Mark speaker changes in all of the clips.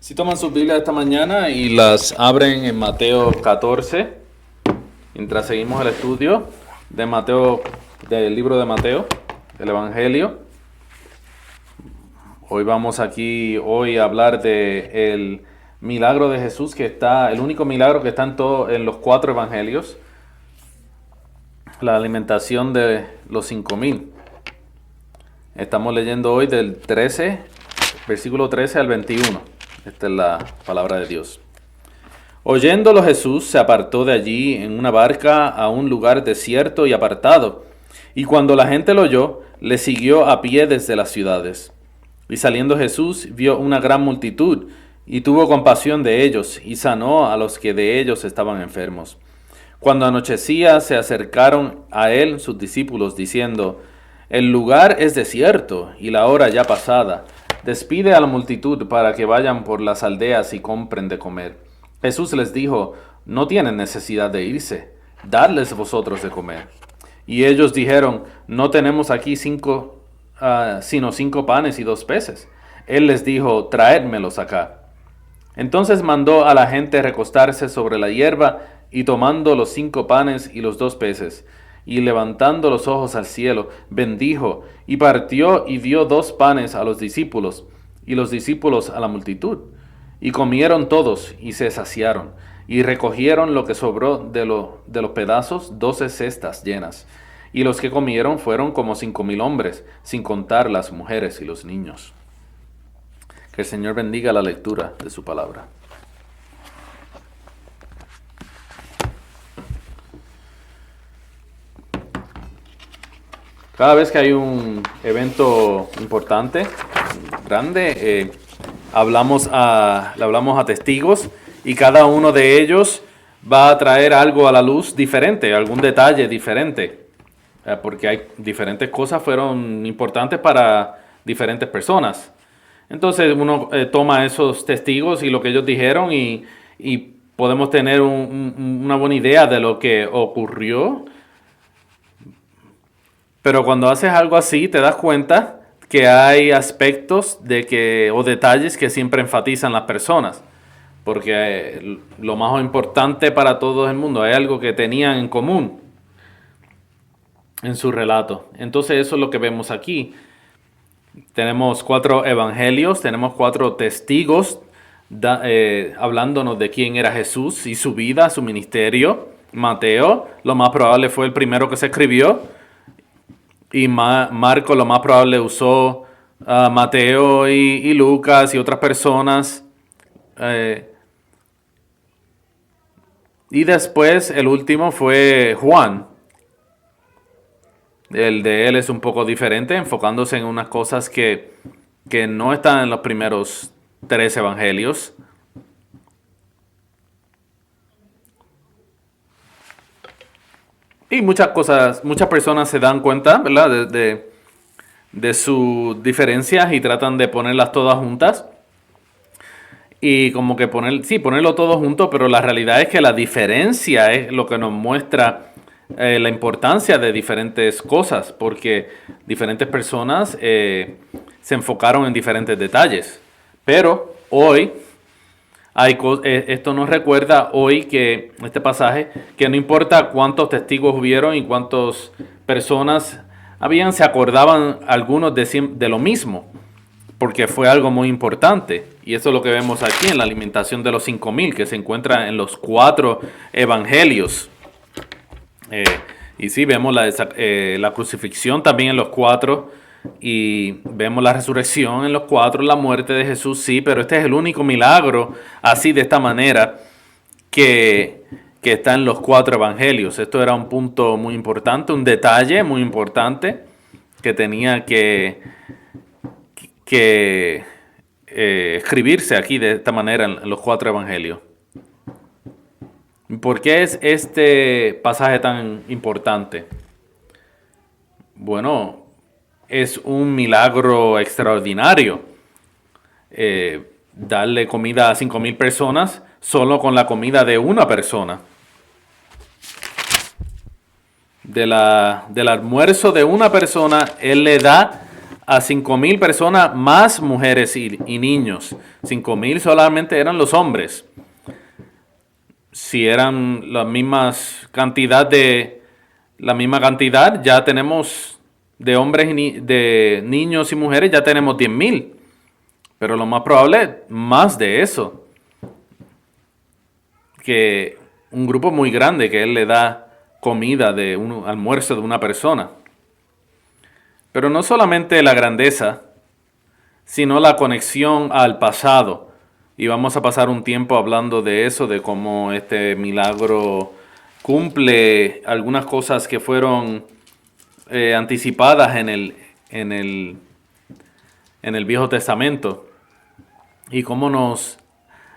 Speaker 1: Si toman sus Biblias esta mañana y las abren en Mateo 14, mientras seguimos el estudio de Mateo, del libro de Mateo, del Evangelio. Hoy vamos aquí a hablar de el milagro de Jesús, que está, el único milagro que está en los 4 evangelios, la alimentación de los 5,000. Estamos leyendo hoy del 13, versículo 13 al 21. Esta es la palabra de Dios. Oyéndolo Jesús se apartó de allí en una barca a un lugar desierto y apartado, y cuando la gente lo oyó, le siguió a pie desde las ciudades. Y saliendo Jesús vio una gran multitud, y tuvo compasión de ellos, y sanó a los que de ellos estaban enfermos. Cuando anochecía, se acercaron a él sus discípulos, diciendo: El lugar es desierto, y la hora ya pasada. Despide a la multitud para que vayan por las aldeas y compren de comer. Jesús les dijo: No tienen necesidad de irse, dadles vosotros de comer. Y ellos dijeron: No tenemos aquí sino 5 panes y 2 peces. Él les dijo: Traédmelos acá. Entonces mandó a la gente recostarse sobre la hierba, y tomando los 5 panes y los 2 peces, y levantando los ojos al cielo, bendijo, y partió y dio 2 panes a los discípulos, y los discípulos a la multitud. Y comieron todos, y se saciaron, y recogieron lo que sobró de los pedazos, 12 cestas llenas. Y los que comieron fueron como 5,000 hombres, sin contar las mujeres y los niños. Que el Señor bendiga la lectura de su palabra. Cada vez que hay un evento importante, grande, le hablamos a testigos, y cada uno de ellos va a traer algo a la luz diferente, algún detalle diferente, porque hay diferentes cosas fueron importantes para diferentes personas. Entonces uno toma esos testigos y lo que ellos dijeron y podemos tener una buena idea de lo que ocurrió. Pero cuando haces algo así, te das cuenta que hay aspectos o detalles que siempre enfatizan las personas. Porque lo más importante para todo el mundo, hay algo que tenían en común en su relato. Entonces eso es lo que vemos aquí. Tenemos 4 evangelios, tenemos 4 testigos hablándonos de quién era Jesús y su vida, su ministerio. Mateo, lo más probable fue el primero que se escribió. Y Marco lo más probable usó Mateo y Lucas y otras personas. Y después el último fue Juan. El de él es un poco diferente, enfocándose en unas cosas que no están en los primeros 3 evangelios. Y muchas personas se dan cuenta, ¿verdad?, de sus diferencias y tratan de ponerlas todas juntas. Y como que ponerlo todo junto, pero la realidad es que la diferencia es lo que nos muestra la importancia de diferentes cosas, porque diferentes personas se enfocaron en diferentes detalles. Pero hoy esto nos recuerda hoy que este pasaje, que no importa cuántos testigos hubieron y cuántas personas habían, se acordaban algunos de lo mismo, porque fue algo muy importante. Y eso es lo que vemos aquí en la alimentación de los 5,000, que se encuentra en los 4 evangelios. Y sí, vemos la crucifixión también en los 4, y vemos la resurrección en los 4, la muerte de Jesús, sí, pero este es el único milagro así de esta manera que está en los 4 evangelios. Esto era un punto muy importante, un detalle muy importante que tenía que escribirse aquí de esta manera en los 4 evangelios. ¿Por qué es este pasaje tan importante? Bueno, es un milagro extraordinario. Darle comida a 5,000 personas solo con la comida de una persona. Del almuerzo de una persona, Él le da a 5,000 personas, más mujeres y niños. 5,000 solamente eran los hombres. Si eran la misma cantidad, ya tenemos de hombres de niños y mujeres, ya tenemos 10,000. Pero lo más probable es más de eso. Que un grupo muy grande que él le da comida de un almuerzo de una persona. Pero no solamente la grandeza, sino la conexión al pasado. Y vamos a pasar un tiempo hablando de eso, de cómo este milagro cumple algunas cosas que fueron anticipadas en el Viejo Testamento. Y cómo nos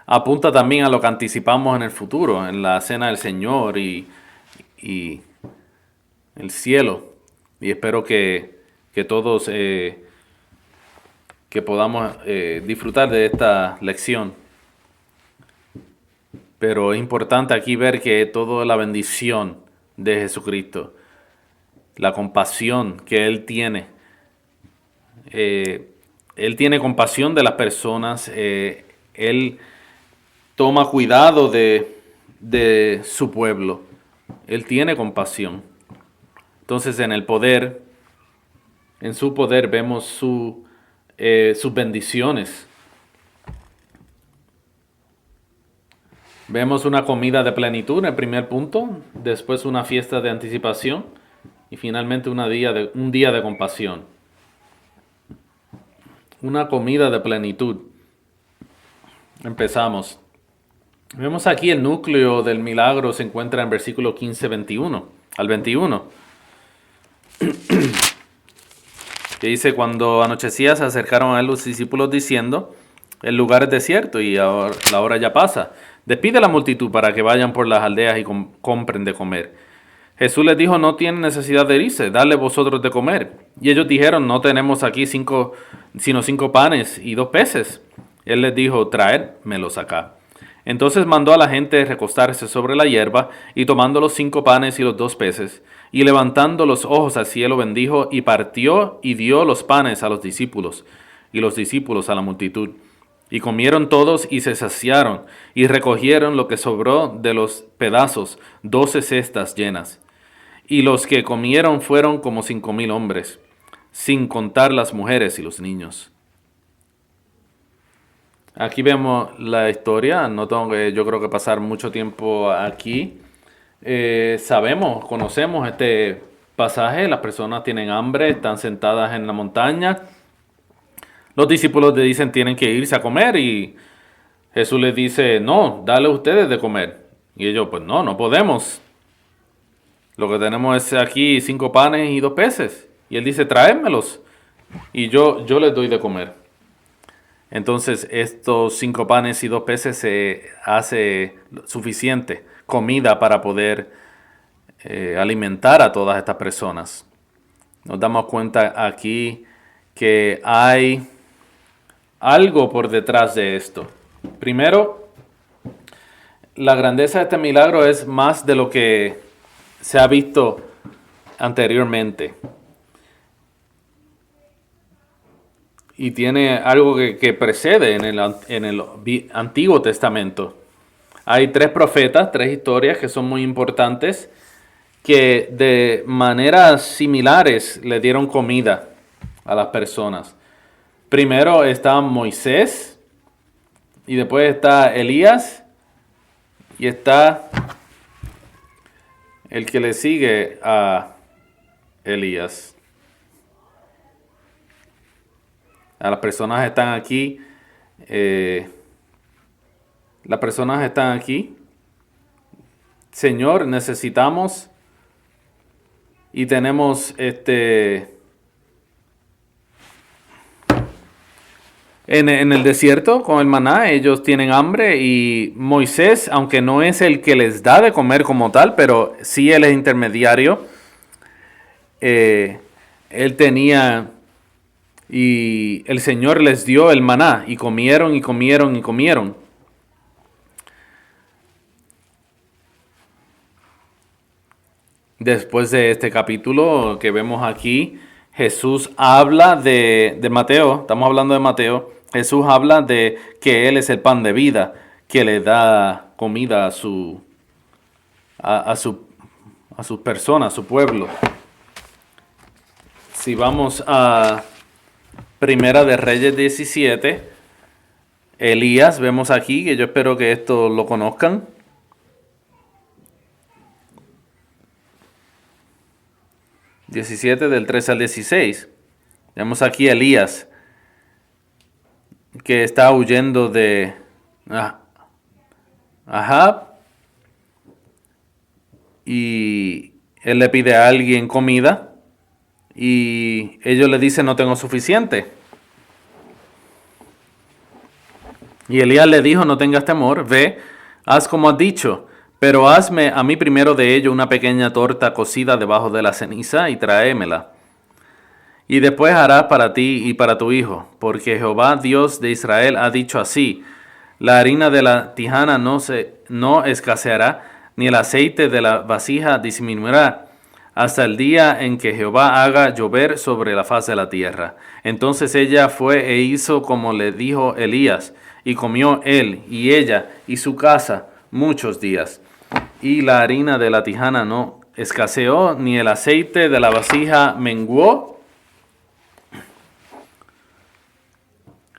Speaker 1: apunta también a lo que anticipamos en el futuro, en la cena del Señor y el cielo. Y espero que todos que podamos disfrutar de esta lección. Pero es importante aquí ver que toda la bendición de Jesucristo, la compasión que Él tiene compasión de las personas, Él toma cuidado de su pueblo, Él tiene compasión. Entonces en su poder vemos sus bendiciones. Vemos una comida de plenitud en el primer punto, después una fiesta de anticipación y finalmente un día de compasión. Una comida de plenitud. Empezamos. Vemos aquí el núcleo del milagro se encuentra en versículo 15, 21 al 21. Que dice, cuando anochecía se acercaron a él los discípulos diciendo, el lugar es desierto y ahora la hora ya pasa. Despide a la multitud para que vayan por las aldeas y compren de comer. Jesús les dijo, no tienen necesidad de irse, dale vosotros de comer. Y ellos dijeron, no tenemos aquí sino 5 panes y 2 peces. Él les dijo, traédmelos acá. Entonces mandó a la gente recostarse sobre la hierba, y tomando los 5 panes y los 2 peces, y levantando los ojos al cielo bendijo, y partió y dio los panes a los discípulos, y los discípulos a la multitud. Y comieron todos y se saciaron, y recogieron lo que sobró de los pedazos, 12 cestas llenas. Y los que comieron fueron como 5,000 hombres, sin contar las mujeres y los niños. Aquí vemos la historia, no tengo que, yo creo que pasar mucho tiempo aquí. Conocemos este pasaje, las personas tienen hambre, están sentadas en la montaña. Los discípulos le dicen tienen que irse a comer y Jesús les dice, no, dale a ustedes de comer. Y ellos, pues no podemos. Lo que tenemos es aquí 5 panes y 2 peces. Y él dice, tráemelos y yo les doy de comer. Entonces estos 5 panes y 2 peces se hace suficiente comida para poder alimentar a todas estas personas. Nos damos cuenta aquí que hay algo por detrás de esto. Primero, la grandeza de este milagro es más de lo que se ha visto anteriormente. Y tiene algo que precede en el Antiguo Testamento. Hay 3 profetas, 3 historias que son muy importantes, que de maneras similares le dieron comida a las personas. Primero está Moisés, y después está Elías, y está el que le sigue a Elías. Las personas están aquí. Las personas están aquí. Señor, necesitamos y tenemos en el desierto con el maná, ellos tienen hambre y Moisés, aunque no es el que les da de comer como tal, pero sí él es intermediario, él tenía y el Señor les dio el maná y comieron y comieron y comieron. Después de este capítulo que vemos aquí, Jesús habla de Mateo, estamos hablando de Mateo, Jesús habla de que Él es el pan de vida, que le da comida a su, a sus personas, a su pueblo. Si vamos a Primera de Reyes 17, Elías, vemos aquí, que yo espero que esto lo conozcan. Del 13 al 16. Vemos aquí a Elías, que está huyendo de Ahab, y él le pide a alguien comida, y ellos le dicen no tengo suficiente. Y Elías le dijo, no tengas temor, ve, haz como has dicho, pero hazme a mí primero de ello una pequeña torta cocida debajo de la ceniza y tráemela. Y después harás para ti y para tu hijo, porque Jehová Dios de Israel ha dicho así, la harina de la tijana no escaseará, ni el aceite de la vasija disminuirá, hasta el día en que Jehová haga llover sobre la faz de la tierra. Entonces ella fue e hizo como le dijo Elías, y comió él y ella y su casa muchos días. Y la harina de la tijana no escaseó, ni el aceite de la vasija menguó,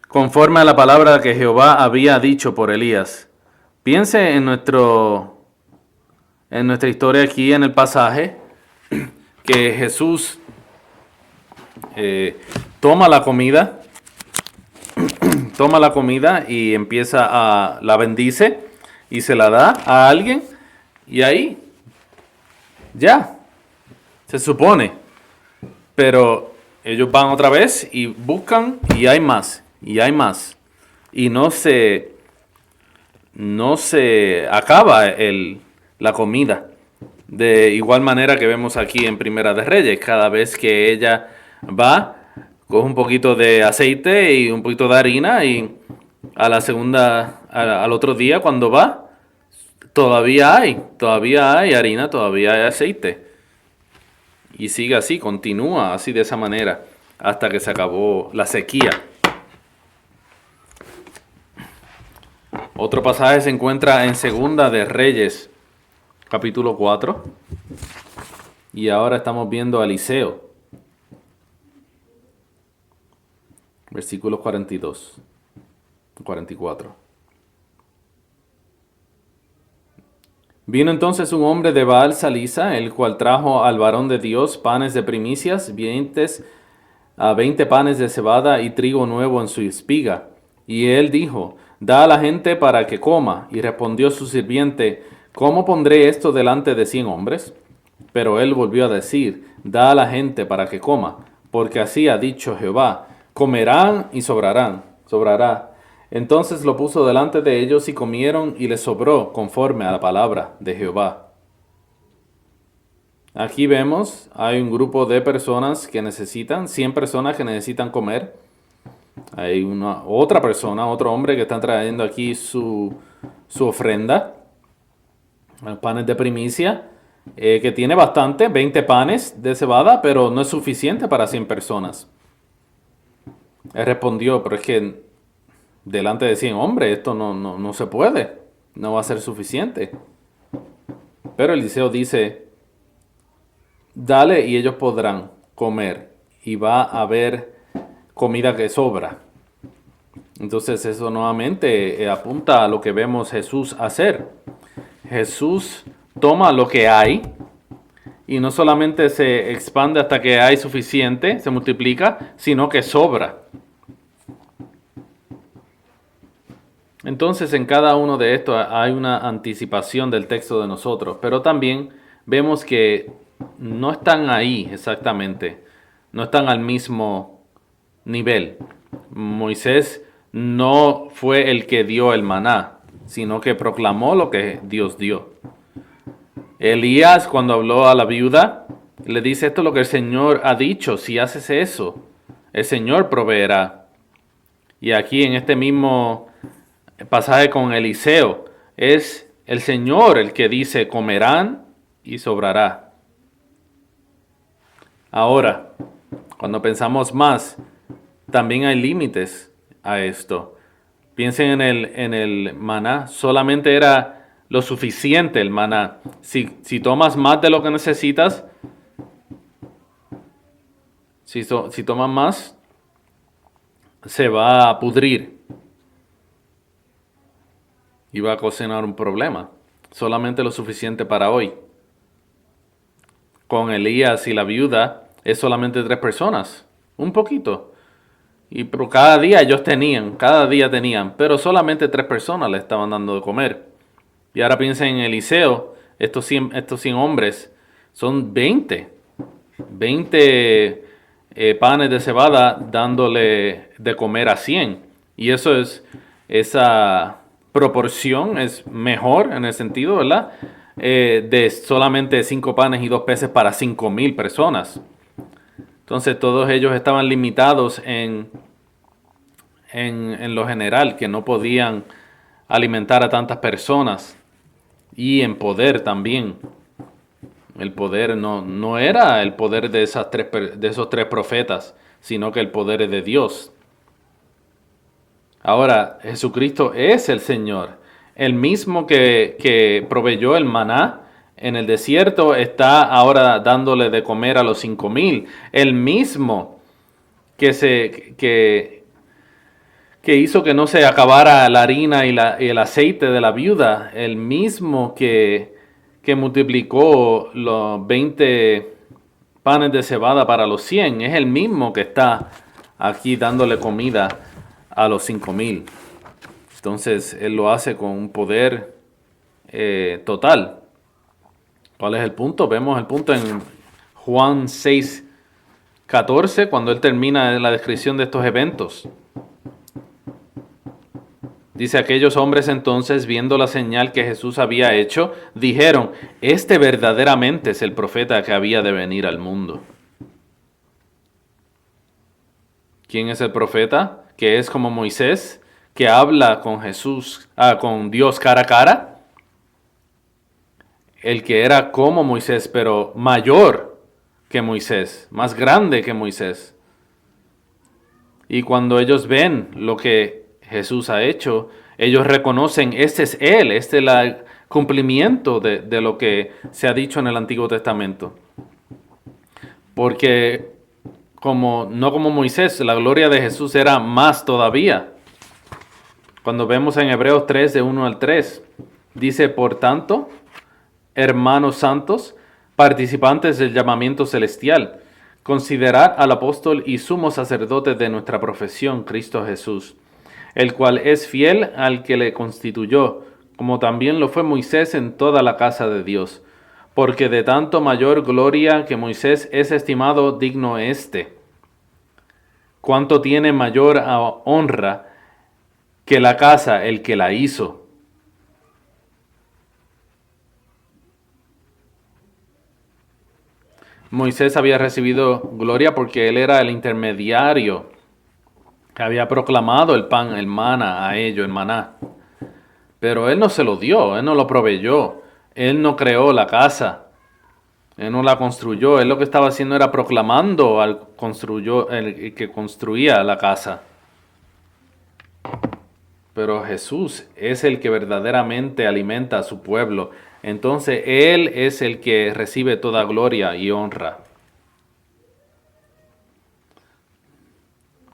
Speaker 1: conforme a la palabra que Jehová había dicho por Elías. Piense en nuestra historia aquí en el pasaje, que Jesús toma la comida y la bendice y se la da a alguien, y ahí ya se supone, pero ellos van otra vez y buscan, y hay más, y no se acaba la comida. De igual manera que vemos aquí en Primera de Reyes, cada vez que ella va, coge un poquito de aceite y un poquito de harina, y al otro día cuando va, todavía hay harina, todavía hay aceite. Y sigue así, continúa así de esa manera, hasta que se acabó la sequía. Otro pasaje se encuentra en Segunda de Reyes, capítulo 4. Y ahora estamos viendo a Eliseo. Versículos 42, 44. Vino entonces un hombre de Baal Salisa, el cual trajo al varón de Dios panes de primicias, 20 panes de cebada y trigo nuevo en su espiga. Y él dijo, da a la gente para que coma. Y respondió su sirviente, ¿cómo pondré esto delante de 100 hombres? Pero él volvió a decir, da a la gente para que coma, porque así ha dicho Jehová, comerán y sobrará. Entonces lo puso delante de ellos y comieron, y les sobró conforme a la palabra de Jehová. Aquí vemos, hay un grupo de personas que necesitan, 100 personas que necesitan comer. Hay otro hombre que está trayendo aquí su ofrenda, panes de primicia, que tiene bastante, 20 panes de cebada, pero no es suficiente para 100 personas. Él respondió, pero es que delante de 100 hombres esto no se puede, no va a ser suficiente. Pero Eliseo dice, dale y ellos podrán comer, y va a haber comida que sobra. Entonces eso nuevamente apunta a lo que vemos Jesús hacer. Jesús toma lo que hay y no solamente se expande hasta que hay suficiente, se multiplica, sino que sobra. Entonces en cada uno de estos hay una anticipación del texto de nosotros, pero también vemos que no están ahí exactamente, no están al mismo nivel. Moisés no fue el que dio el maná, sino que proclamó lo que Dios dio. Elías, cuando habló a la viuda, le dice, esto es lo que el Señor ha dicho, si haces eso, el Señor proveerá. Y aquí en este mismo pasaje con Eliseo, es el Señor el que dice, comerán y sobrará. Ahora, Cuando pensamos más, también hay límites a esto. Piensen en el maná, solamente era lo suficiente el maná. Si tomas más de lo que necesitas, si tomas más, se va a pudrir y va a ocasionar un problema. Solamente lo suficiente para hoy. Con Elías y la viuda es solamente 3 personas, un poquito. Pero cada día tenían, pero solamente 3 personas le estaban dando de comer. Y ahora piensen en Eliseo, estos 100 hombres, son 20 panes de cebada dándole de comer a 100. Y esa proporción es mejor en el sentido, ¿verdad? De solamente 5 panes y 2 peces para 5,000 personas. Entonces todos ellos estaban limitados en lo general, que no podían alimentar a tantas personas. Y en poder también. El poder no era el poder de esos 3 profetas, sino que el poder es de Dios. Ahora, Jesucristo es el Señor. El mismo que proveyó el maná en el desierto está ahora dándole de comer a los 5,000. El mismo que hizo que no se acabara la harina y el aceite de la viuda. El mismo que multiplicó los 20 panes de cebada para los 100. Es el mismo que está aquí dándole comida a los 5,000. Entonces, Él lo hace con un poder total. ¿Cuál es el punto? Vemos el punto en Juan 6:14, cuando Él termina la descripción de estos eventos. Dice, aquellos hombres entonces, viendo la señal que Jesús había hecho, dijeron, este verdaderamente es el profeta que había de venir al mundo. ¿Quién es el profeta? Que es como Moisés, que habla con con Dios cara a cara. El que era como Moisés, pero mayor que Moisés, más grande que Moisés. Y cuando ellos ven lo que Jesús ha hecho, ellos reconocen, este es Él, este es el cumplimiento de lo que se ha dicho en el Antiguo Testamento. Porque no como Moisés, la gloria de Jesús era más todavía. Cuando vemos en Hebreos 3, de 1 al 3, dice, por tanto, hermanos santos, participantes del llamamiento celestial, considerad al apóstol y sumo sacerdote de nuestra profesión, Cristo Jesús, el cual es fiel al que le constituyó, como también lo fue Moisés en toda la casa de Dios, porque de tanto mayor gloria que Moisés es estimado digno cuanto tiene mayor honra que la casa el que la hizo. Moisés había recibido gloria porque él era el intermediario que había proclamado el pan, el maná a ellos, el maná. Pero él no se lo dio, él no lo proveyó, él no creó la casa, él no la construyó, él lo que estaba haciendo era proclamando el que construía la casa. Pero Jesús es el que verdaderamente alimenta a su pueblo. Entonces Él es el que recibe toda gloria y honra.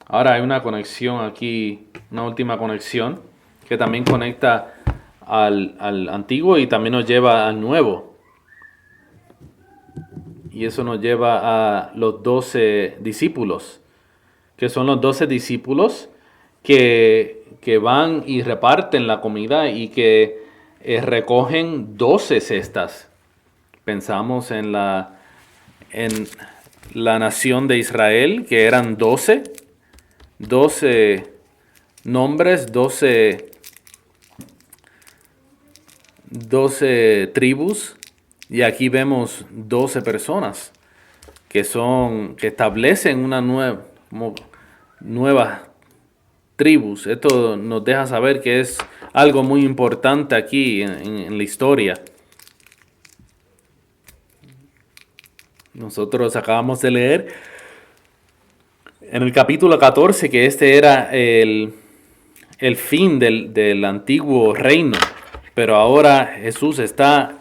Speaker 1: Ahora hay una conexión aquí, una última conexión, que también conecta al antiguo y también nos lleva al nuevo. Y eso nos lleva a los 12 discípulos, que son los 12 discípulos que van y reparten la comida y que recogen 12 cestas. Pensamos en la nación de Israel, que eran 12 nombres, 12 tribus, y aquí vemos 12 personas que establecen una nueva tribus. Esto nos deja saber que es algo muy importante aquí en la historia. Nosotros acabamos de leer en el capítulo 14 que este era el fin del antiguo reino, pero ahora Jesús está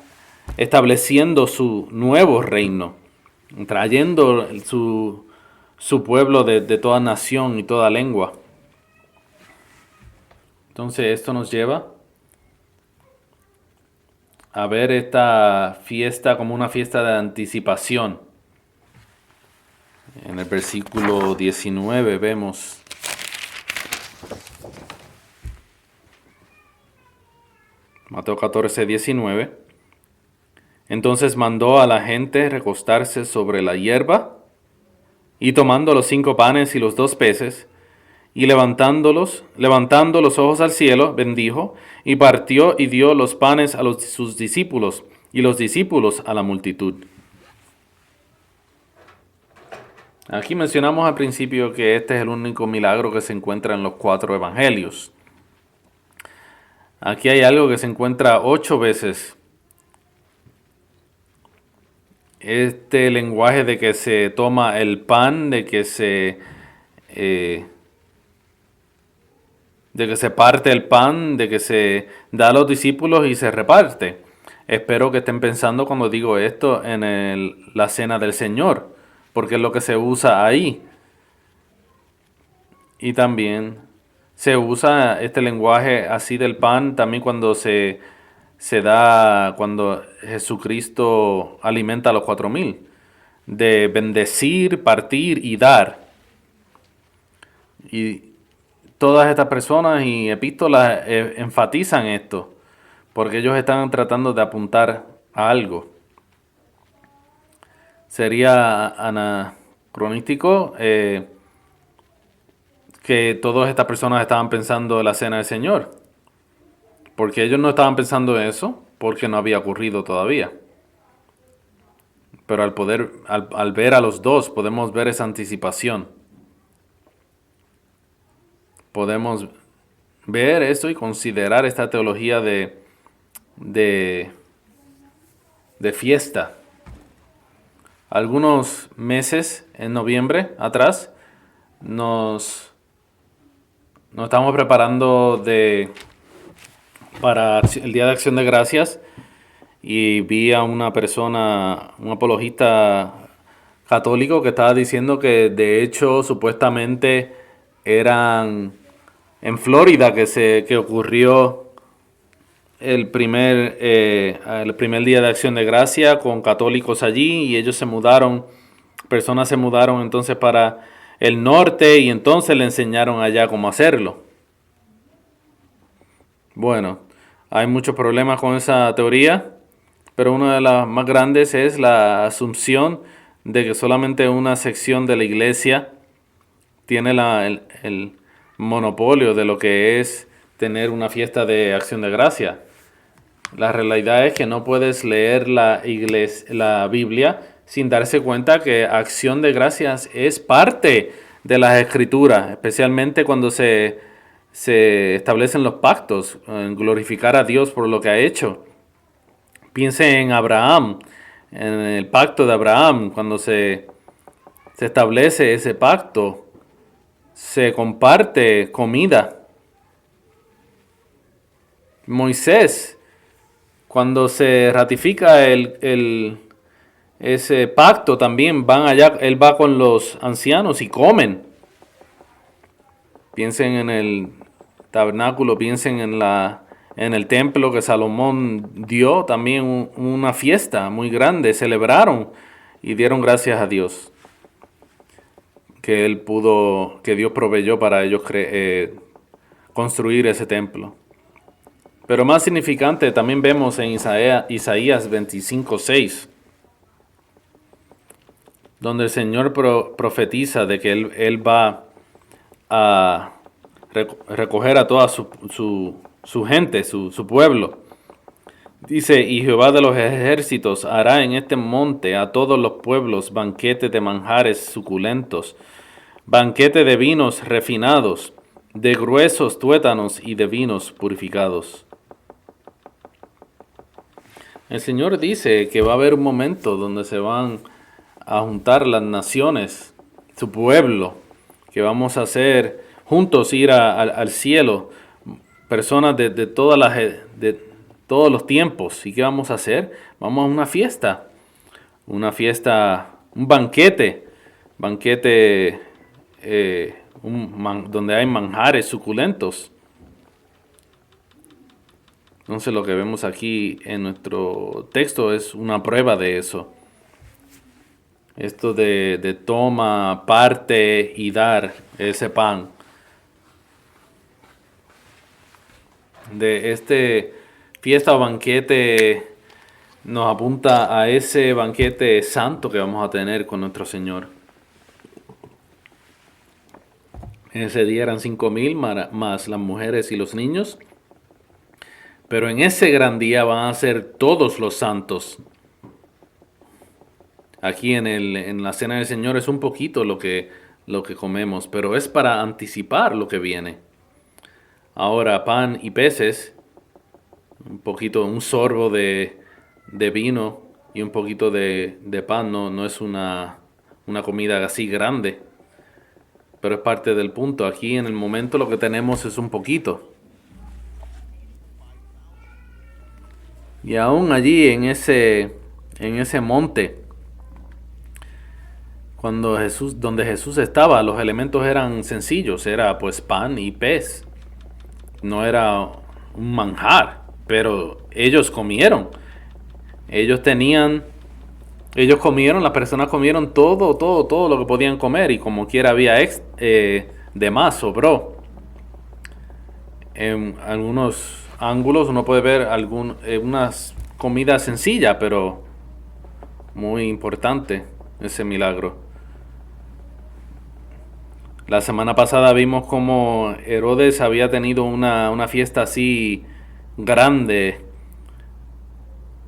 Speaker 1: estableciendo su nuevo reino, trayendo su pueblo de toda nación y toda lengua. Entonces esto nos lleva a ver esta fiesta como una fiesta de anticipación. En el versículo 19 vemos: Mateo 14, 19. Entonces mandó a la gente recostarse sobre la hierba, y tomando los 5 panes y los 2 peces, y levantando los ojos al cielo, bendijo, y partió y dio los panes a sus discípulos, y los discípulos a la multitud. Aquí mencionamos al principio que este es el único milagro que se encuentra en los 4 evangelios. Aquí hay algo que se encuentra 8 veces. Este lenguaje de que se toma el pan, de que se parte el pan, de que se da a los discípulos y se reparte. Espero que estén pensando cuando digo esto en la cena del Señor, porque es lo que se usa ahí. Y también se usa este lenguaje así del pan también cuando se da, cuando Jesucristo alimenta a los 4,000, de bendecir, partir y dar. Y todas estas personas y epístolas enfatizan esto, porque ellos están tratando de apuntar a algo. Sería anacronístico que todas estas personas estaban pensando en la cena del Señor, porque ellos no estaban pensando en eso, porque no había ocurrido todavía. Pero al ver a los dos, podemos ver esa anticipación. Podemos ver esto y considerar esta teología de fiesta. Algunos meses, en noviembre atrás, nos estamos preparando para el Día de Acción de Gracias, y vi a una persona, un apologista católico, que estaba diciendo que de hecho supuestamente eran en Florida que ocurrió el primer Día de Acción de Gracia con católicos allí, y ellos personas se mudaron entonces para el norte y entonces le enseñaron allá cómo hacerlo. Bueno, hay muchos problemas con esa teoría, pero una de las más grandes es la asunción de que solamente una sección de la iglesia tiene el monopolio de lo que es tener una fiesta de Acción de Gracia. La realidad es que no puedes leer la Biblia sin darse cuenta que Acción de Gracias es parte de las Escrituras, especialmente cuando se establecen los pactos, en glorificar a Dios por lo que ha hecho. Piensen en Abraham, en el pacto de Abraham, cuando se establece ese pacto, se comparte comida. Moisés, cuando se ratifica ese pacto, también van allá, él va con los ancianos y comen. Piensen en el tabernáculo, piensen en el templo que Salomón dio, también una fiesta muy grande, celebraron y dieron gracias a Dios que Dios proveyó para ellos construir ese templo. Pero más significante también vemos en Isaías 25:6, donde el Señor profetiza de que Él va a recoger a toda su gente, su pueblo. Dice: y Jehová de los ejércitos hará en este monte a todos los pueblos banquete de manjares suculentos, banquete de vinos refinados, de gruesos tuétanos y de vinos purificados. El Señor dice que va a haber un momento donde se van a juntar las naciones, su pueblo, que vamos a hacer juntos, ir al cielo, personas de todos los tiempos. ¿Y qué vamos a hacer? Vamos a una fiesta, un banquete donde hay manjares suculentos. Entonces lo que vemos aquí en nuestro texto es una prueba de eso. Esto de toma, parte y dar ese pan. De este fiesta o banquete nos apunta a ese banquete santo que vamos a tener con nuestro Señor. En ese día eran 5,000 más las mujeres y los niños. Pero en ese gran día van a ser todos los santos. Aquí en la cena del Señor es un poquito lo que comemos, pero es para anticipar lo que viene. Ahora pan y peces, un sorbo de vino y un poquito de pan no es una comida así grande, pero es parte del punto. Aquí en el momento lo que tenemos es un poquito. Y aún allí en ese monte, donde Jesús estaba, los elementos eran sencillos, era pues pan y pez. No era un manjar, pero ellos comieron. Ellos comieron, las personas comieron todo lo que podían comer, y como quiera había de más, sobró. En algunos ángulos uno puede ver unas comidas sencillas, pero muy importante ese milagro. La semana pasada vimos cómo Herodes había tenido una fiesta así grande,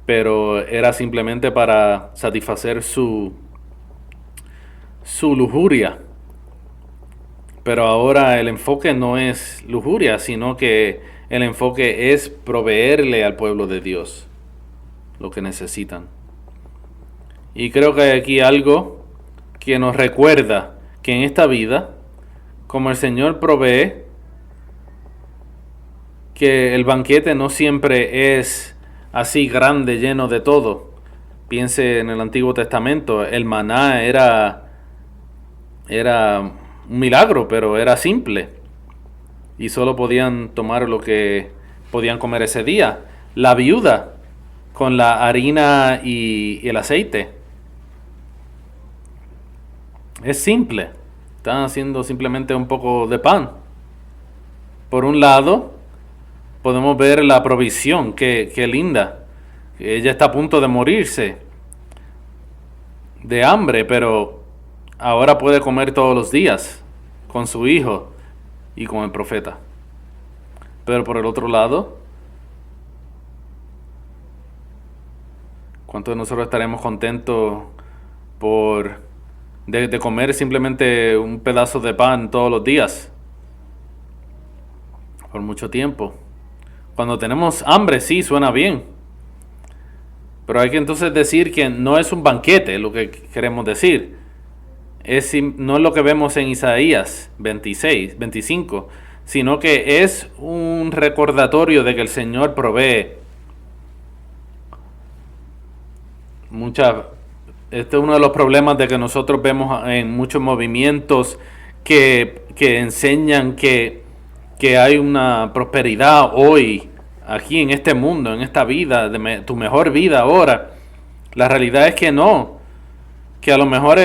Speaker 1: pero era simplemente para satisfacer su lujuria. Pero ahora el enfoque no es lujuria, sino que el enfoque es proveerle al pueblo de Dios lo que necesitan. Y creo que hay aquí algo que nos recuerda que en esta vida, como el Señor provee, que el banquete no siempre es así grande, lleno de todo. Piense en el Antiguo Testamento, el maná era un milagro, pero era simple. Y solo podían tomar lo que podían comer ese día. La viuda, con la harina y el aceite. Es simple. Están haciendo simplemente un poco de pan. Por un lado, podemos ver la provisión, qué linda. Ella está a punto de morirse de hambre, pero ahora puede comer todos los días con su hijo y con el profeta. Pero por el otro lado, ¿cuántos de nosotros estaremos contentos de comer simplemente un pedazo de pan todos los días? Por mucho tiempo. Cuando tenemos hambre, sí, suena bien. Pero hay que entonces decir que no es un banquete lo que queremos decir. No es lo que vemos en Isaías 25, sino que es un recordatorio de que el Señor provee. Este es uno de los problemas de que nosotros vemos en muchos movimientos que enseñan que hay una prosperidad hoy, aquí en este mundo, en esta vida, tu mejor vida ahora. La realidad es que no, que a lo mejor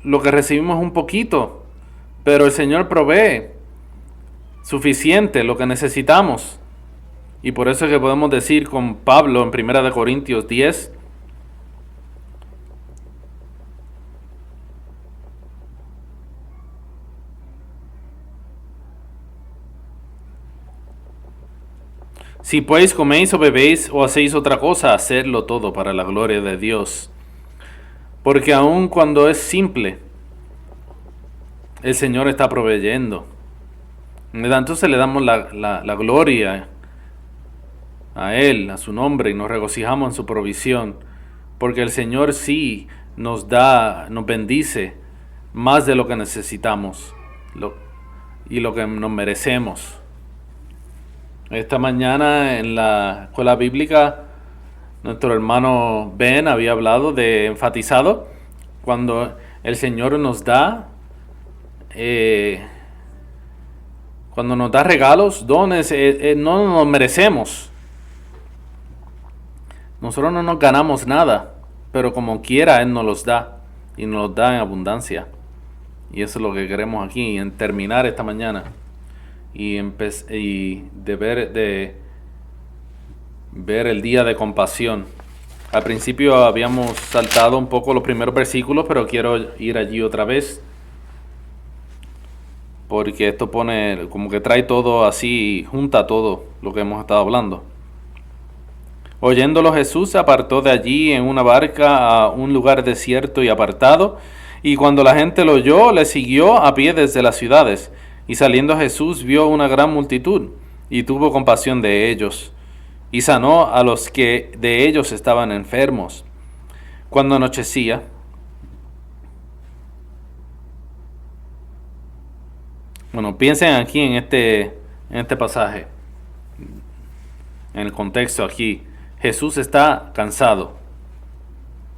Speaker 1: lo que recibimos es un poquito, pero el Señor provee suficiente, lo que necesitamos. Y por eso es que podemos decir con Pablo en 1 Corintios 10, si pues coméis o bebéis o hacéis otra cosa, hacedlo todo para la gloria de Dios. Porque aun cuando es simple, el Señor está proveyendo. Entonces le damos la gloria a Él, a su nombre, y nos regocijamos en su provisión. Porque el Señor sí nos bendice más de lo que necesitamos. lo, y lo que nos merecemos. Esta mañana en la escuela bíblica, nuestro hermano Ben había enfatizado, cuando el Señor nos da, cuando nos da regalos, dones, no nos merecemos. Nosotros no nos ganamos nada, pero como quiera Él nos los da, y nos los da en abundancia. Y eso es lo que queremos aquí, en terminar esta mañana. Y de ver el día de compasión. Al principio habíamos saltado un poco los primeros versículos, pero quiero ir allí otra vez, porque esto pone, como que trae todo así, junta todo lo que hemos estado hablando. Oyéndolo, Jesús se apartó de allí en una barca a un lugar desierto y apartado, y cuando la gente lo oyó, le siguió a pie desde las ciudades. Y saliendo Jesús vio una gran multitud, y tuvo compasión de ellos, y sanó a los que de ellos estaban enfermos. Cuando anochecía, bueno, piensen aquí en este pasaje, en el contexto aquí. Jesús está cansado.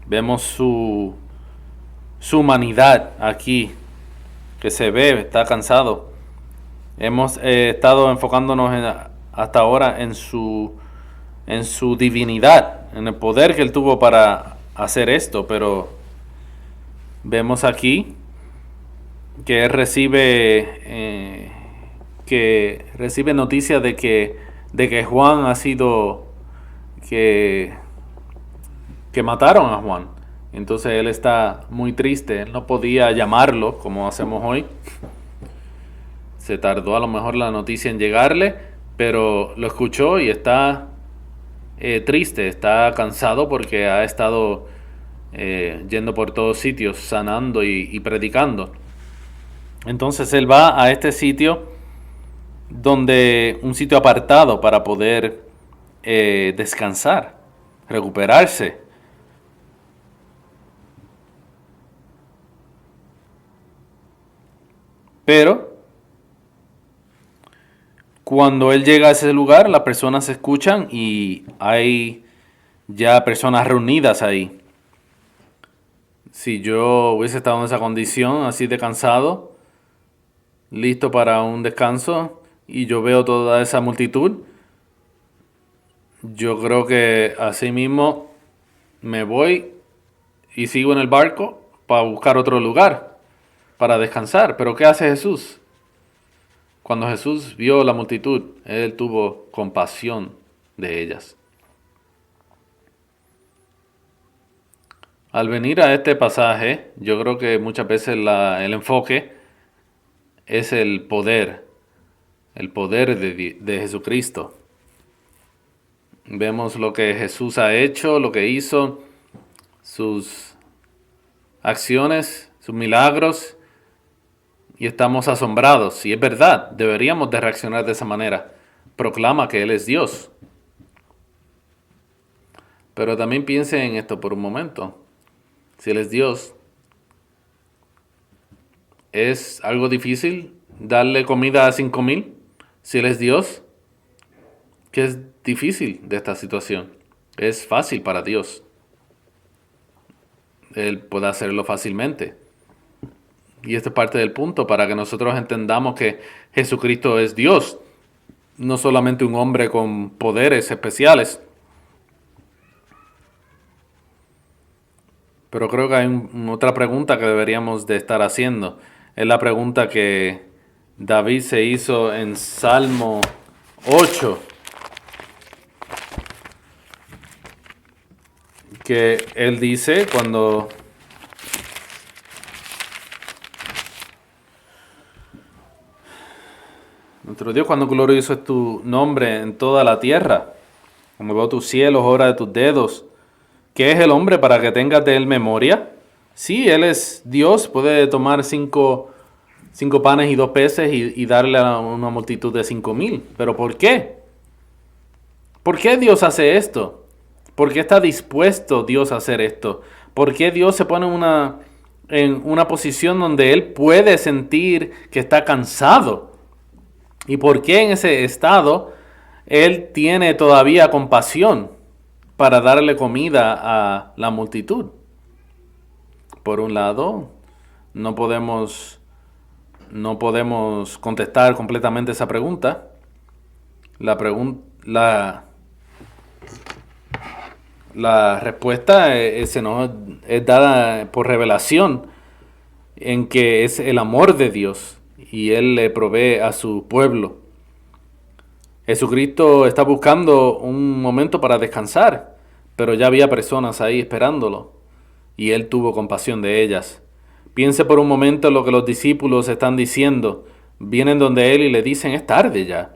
Speaker 1: Vemos su humanidad aquí, que se ve, está cansado. Hemos estado enfocándonos hasta ahora en su divinidad, en el poder que Él tuvo para hacer esto, pero vemos aquí que Él recibe noticia de que Juan ha sido, que mataron a Juan. Entonces Él está muy triste. Él no podía llamarlo como hacemos hoy. Se tardó a lo mejor la noticia en llegarle, pero lo escuchó y está triste, está cansado porque ha estado yendo por todos sitios, sanando y predicando. Entonces Él va a este sitio, un sitio apartado para poder descansar, recuperarse. Pero cuando Él llega a ese lugar, las personas se escuchan y hay ya personas reunidas ahí. Si yo hubiese estado en esa condición, así de cansado, listo para un descanso, y yo veo toda esa multitud, yo creo que así mismo me voy y sigo en el barco para buscar otro lugar para descansar. Pero ¿qué hace Jesús? Cuando Jesús vio la multitud, Él tuvo compasión de ellas. Al venir a este pasaje, yo creo que muchas veces el enfoque es el poder de Jesucristo. Vemos lo que Jesús ha hecho, lo que hizo, sus acciones, sus milagros, y estamos asombrados. Y es verdad, deberíamos de reaccionar de esa manera. Proclama que Él es Dios. Pero también piense en esto por un momento. Si Él es Dios, ¿es algo difícil darle comida a 5,000? Si Él es Dios, ¿qué es difícil de esta situación? Es fácil para Dios. Él puede hacerlo fácilmente. Y esto es parte del punto para que nosotros entendamos que Jesucristo es Dios, no solamente un hombre con poderes especiales. Pero creo que hay otra pregunta que deberíamos de estar haciendo. Es la pregunta que David se hizo en Salmo 8. Que él dice cuando nuestro Dios, cuando glorioso es tu nombre en toda la tierra, como veo tus cielos, obra de tus dedos. ¿Qué es el hombre para que tengas de él memoria? Sí, Él es Dios, puede tomar cinco panes y 2 peces y darle a una multitud de 5,000. ¿Pero por qué? ¿Por qué Dios hace esto? ¿Por qué está dispuesto Dios a hacer esto? ¿Por qué Dios se pone en una posición donde él puede sentir que está cansado. ¿Y por qué en ese estado él tiene todavía compasión para darle comida a la multitud? Por un lado, no podemos contestar completamente esa pregunta. La respuesta es dada por revelación, en que es el amor de Dios y Él le provee a su pueblo. Jesucristo está buscando un momento para descansar, pero ya había personas ahí esperándolo y Él tuvo compasión de ellas. Piense por un momento en lo que los discípulos están diciendo. Vienen donde Él y le dicen: es tarde ya,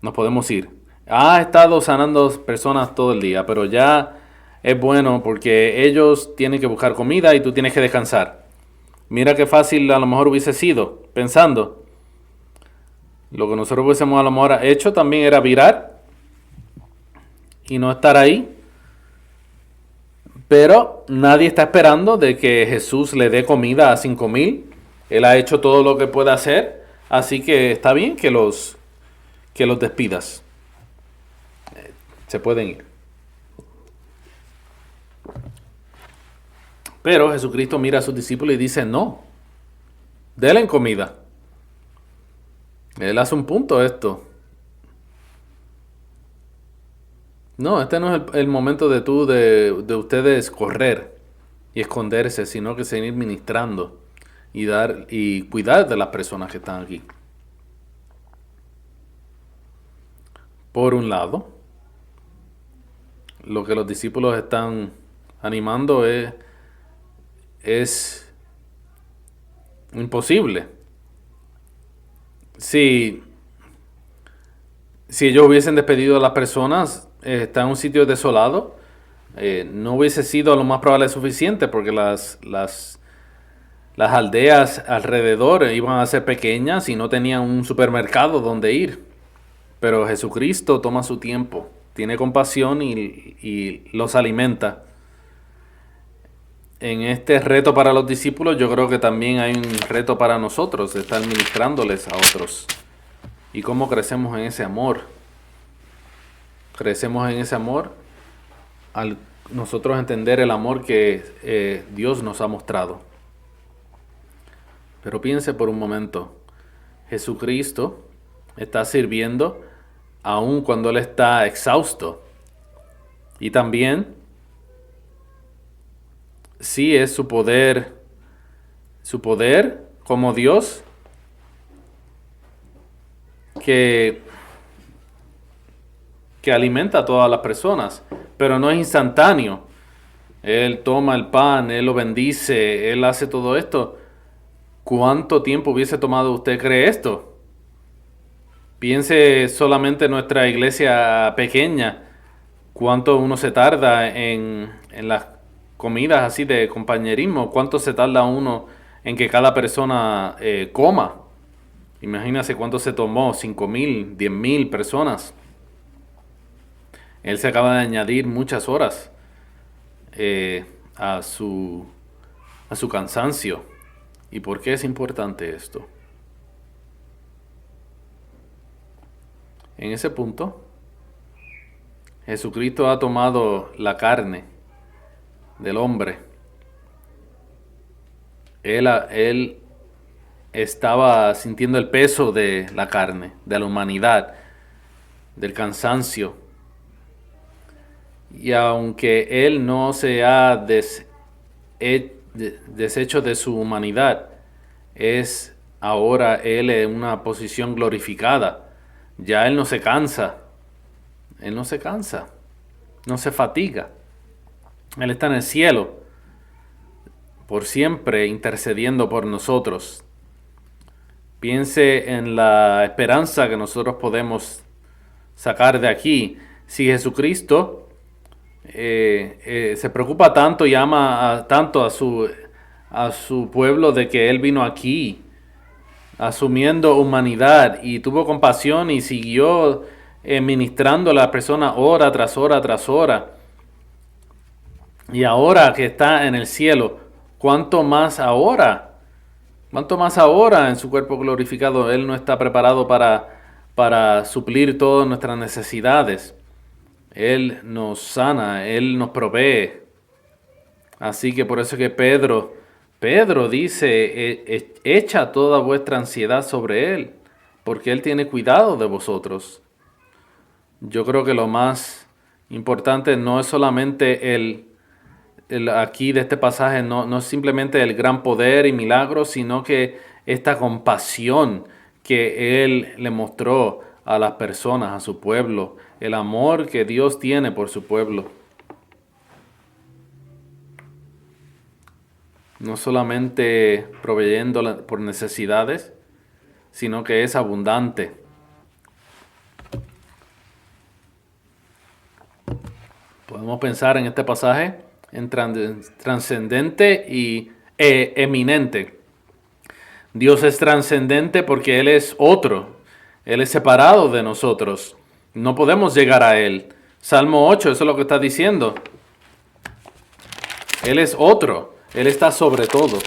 Speaker 1: nos podemos ir. Ha estado sanando personas todo el día, pero ya es bueno porque ellos tienen que buscar comida y tú tienes que descansar. Mira qué fácil a lo mejor hubiese sido, pensando. Lo que nosotros hubiésemos a lo mejor hecho también era virar y no estar ahí. Pero nadie está esperando de que Jesús le dé comida a 5,000. Él ha hecho todo lo que puede hacer, así que está bien que los despidas. Se pueden ir. Pero Jesucristo mira a sus discípulos y dice: no, denle comida. Él hace un punto a esto. No, este no es el momento de ustedes correr y esconderse, sino que seguir ministrando y cuidar de las personas que están aquí. Por un lado, lo que los discípulos están animando es imposible. Si ellos hubiesen despedido a las personas, está en un sitio desolado, no hubiese sido a lo más probable suficiente, porque las aldeas alrededor iban a ser pequeñas y no tenían un supermercado donde ir. Pero Jesucristo toma su tiempo, tiene compasión y los alimenta. En este reto para los discípulos, yo creo que también hay un reto para nosotros, de estar ministrándoles a otros. ¿Y cómo crecemos en ese amor? Crecemos en ese amor al nosotros entender el amor que Dios nos ha mostrado. Pero piense por un momento, Jesucristo está sirviendo aun cuando Él está exhausto. Y también, sí, es su poder como Dios que alimenta a todas las personas, pero no es instantáneo. Él toma el pan, Él lo bendice, Él hace todo esto. ¿Cuánto tiempo hubiese tomado, usted cree, esto? Piense solamente en nuestra iglesia pequeña, cuánto uno se tarda en las comidas así de compañerismo, cuánto se tarda uno en que cada persona coma. Imagínese cuánto se tomó, 5,000, 10,000 personas. Él se acaba de añadir muchas horas a su cansancio. ¿Y por qué es importante esto? En ese punto, Jesucristo ha tomado la carne del hombre. Él estaba sintiendo el peso de la carne, de la humanidad, del cansancio. Y aunque Él no se ha deshecho de su humanidad, es ahora Él en una posición glorificada. Ya Él no se cansa. Él no se cansa. No se fatiga. Él está en el cielo, por siempre intercediendo por nosotros. Piense en la esperanza que nosotros podemos sacar de aquí. Si Jesucristo se preocupa tanto y ama tanto a su pueblo, de que Él vino aquí asumiendo humanidad y tuvo compasión y siguió ministrando a la persona hora tras hora tras hora. Y ahora que está en el cielo, ¿cuánto más ahora? ¿Cuánto más ahora en su cuerpo glorificado Él no está preparado para suplir todas nuestras necesidades? Él nos sana, Él nos provee. Así que por eso que Pedro dice, echa toda vuestra ansiedad sobre Él, porque Él tiene cuidado de vosotros. Yo creo que lo más importante no es solamente aquí de este pasaje, no es simplemente el gran poder y milagro, sino que esta compasión que Él le mostró a las personas, a su pueblo, el amor que Dios tiene por su pueblo. No solamente proveyendo por necesidades, sino que es abundante. Podemos pensar en este pasaje en trascendente y eminente. Dios es trascendente porque Él es otro. Él es separado de nosotros. No podemos llegar a Él. Salmo 8, eso es lo que está diciendo. Él es otro. Él está sobre todo.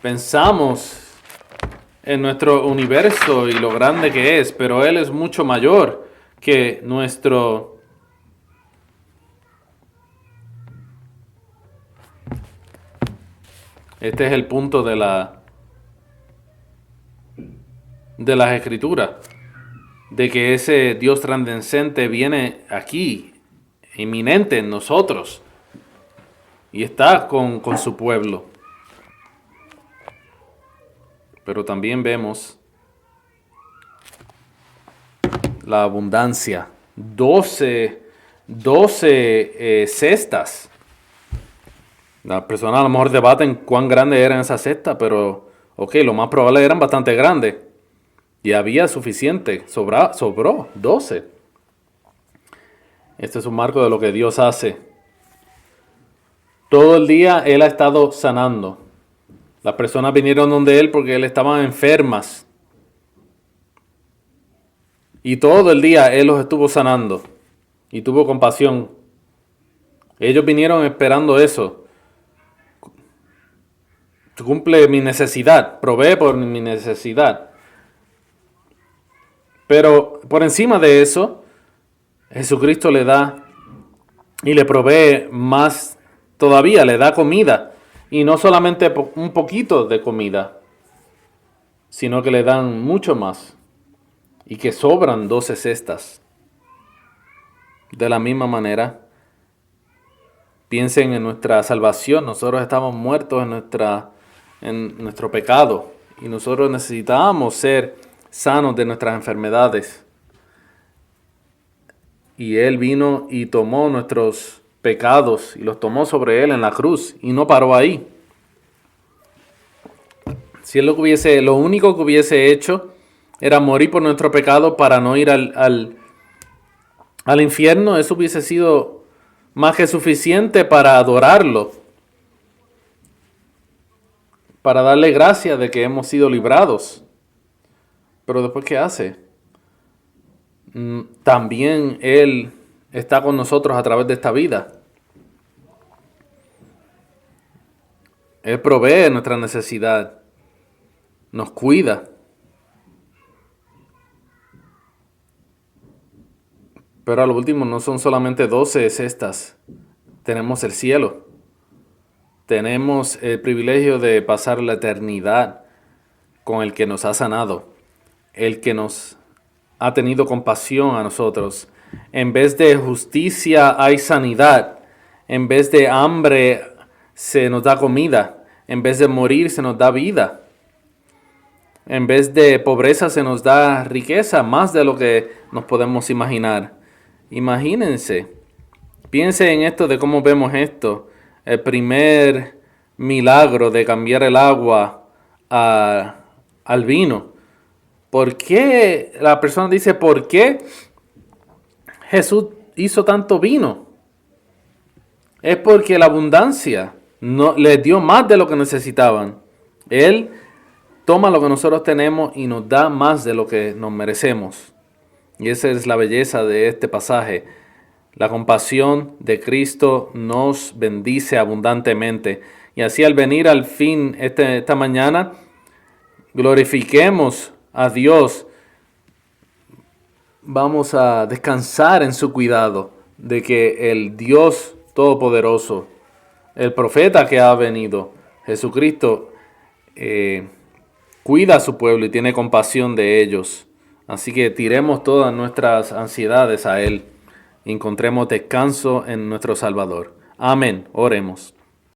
Speaker 1: Pensamos en nuestro universo y lo grande que es, pero Él es mucho mayor que nuestro. Este es el punto de las Escrituras, de que ese Dios trascendente viene aquí, inminente en nosotros, y está con su pueblo. Pero también vemos la abundancia. 12 cestas. Las personas a lo mejor debaten cuán grandes eran esas cestas, pero lo más probable eran bastante grandes. Y había suficiente, sobró 12. Este es un marco de lo que Dios hace. Todo el día Él ha estado sanando. Las personas vinieron donde Él porque Él estaban enfermas. Y todo el día Él los estuvo sanando. Y tuvo compasión. Ellos vinieron esperando eso. Cumple mi necesidad, provee por mi necesidad. Pero por encima de eso, Jesucristo le da y le provee más todavía, le da comida. Y no solamente un poquito de comida, sino que le dan mucho más. Y que sobran 12 cestas. De la misma manera, piensen en nuestra salvación. Nosotros estamos muertos en nuestro pecado. Y nosotros necesitábamos ser sanos de nuestras enfermedades. Y Él vino y tomó nuestros pecados y los tomó sobre Él en la cruz. Y no paró ahí. Si Él lo único que hubiese hecho era morir por nuestro pecado para no ir al infierno, eso hubiese sido más que suficiente para adorarlo. Para darle gracias de que hemos sido librados. Pero después, ¿qué hace? También Él está con nosotros a través de esta vida. Él provee nuestra necesidad. Nos cuida. Pero a lo último no son solamente 12 cestas. Tenemos el cielo. Tenemos el privilegio de pasar la eternidad con el que nos ha sanado. El que nos ha tenido compasión a nosotros. En vez de justicia hay sanidad. En vez de hambre se nos da comida. En vez de morir se nos da vida. En vez de pobreza se nos da riqueza, más de lo que nos podemos imaginar. Imagínense, piensen en esto de cómo vemos esto. El primer milagro de cambiar el agua al vino. ¿Por qué la persona dice, por qué Jesús hizo tanto vino? Es porque la abundancia les dio más de lo que necesitaban. Él toma lo que nosotros tenemos y nos da más de lo que nos merecemos. Y esa es la belleza de este pasaje. La compasión de Cristo nos bendice abundantemente. Y así al venir al fin esta mañana, glorifiquemos a Dios. Vamos a descansar en su cuidado de que el Dios Todopoderoso, el profeta que ha venido, Jesucristo, cuida a su pueblo y tiene compasión de ellos. Así que tiremos todas nuestras ansiedades a Él y encontremos descanso en nuestro Salvador. Amén. Oremos.